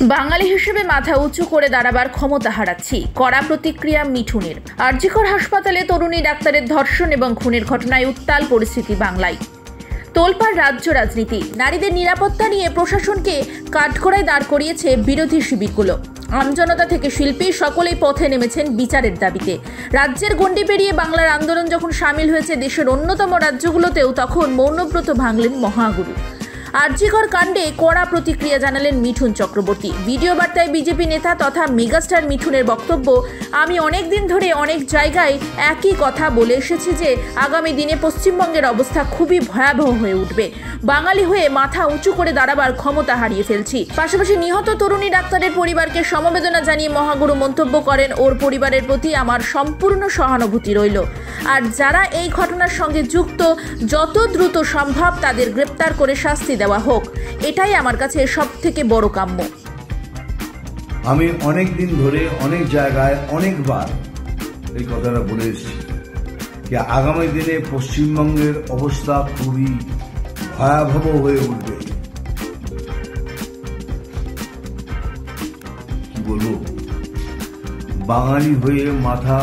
বাঙালি হিসেবে মাথা উঁচু করে দাঁড়াবার ক্ষমতা হারাচ্ছি, কড়া প্রতিক্রিয়া মিঠুনের। আরজিকর হাসপাতালে তরুণী ডাক্তারের ধর্ষণ এবং খুনের ঘটনায় উত্তাল পরিস্থিতি বাংলায়। তোলপাড় রাজ্য রাজনীতি। নারীদের নিরাপত্তা নিয়ে প্রশাসনকে কাঠগড়ায় দাঁড় করিয়েছে বিরোধী শিবিরগুলো। আমজনতা থেকে শিল্পী সকলেই পথে নেমেছেন বিচারের দাবিতে। রাজ্যের গণ্ডি পেরিয়ে বাংলার আন্দোলন যখন সামিল হয়েছে দেশের অন্যতম রাজ্যগুলোতেও, তখন মৌনব্রত ভাঙলেন মহাগুরু। আরজিকর কাণ্ডে কড়া প্রতিক্রিয়া জানালেন মিঠুন চক্রবর্তী। ভিডিও বার্তায় বিজেপি নেতা তথা মেগাস্টার মিঠুনের বক্তব্য, আমি অনেক দিন ধরে অনেক জায়গায় একই কথা বলে এসেছি যে আগামী দিনে পশ্চিমবঙ্গের অবস্থা খুবই ভয়াবহ হয়ে উঠবে। বাঙালি হয়ে মাথা উঁচু করে দাঁড়াবার ক্ষমতা হারিয়ে ফেলছি। পাশাপাশি নিহত তরুণী ডাক্তারের পরিবারকে সমবেদনা জানিয়ে মহাগুরু মন্তব্য করেন, ওর পরিবারের প্রতি আমার সম্পূর্ণ সহানুভূতি রইল। আর যারা এই ঘটনার সঙ্গে যুক্ত, যত দ্রুত সম্ভব তাদের গ্রেপ্তার করে শাস্তি দেওয়া হোক, এটাই আমার কাছে সবথেকে বড় কাম্য। আমি অনেক দিন ধরে অনেক জায়গায় অনেকবার এই কথাটা বলে এসেছি যে আগামী দিনে পশ্চিমবঙ্গের অবস্থা খুবই ভয়াবহ হয়ে উঠবে। কি বলবো, বাঙালি হয়ে মাথা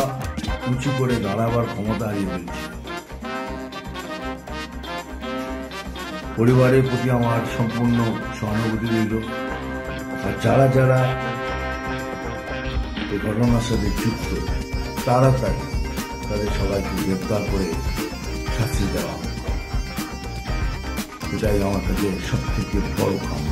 উঁচু করে দাঁড়াবার ক্ষমতা হারিয়ে ফেলছে। পরিবারের প্রতি আমার সম্পূর্ণ সহানুভূতি রইল। আর যারা যারা এই ঘটনার সাথে যুক্ত, তাড়াতাড়ি তাদের সবাইকে গ্রেপ্তার করে শাস্তি দেওয়া, এটাই আমার কাছে সব থেকে বড় কাম্য।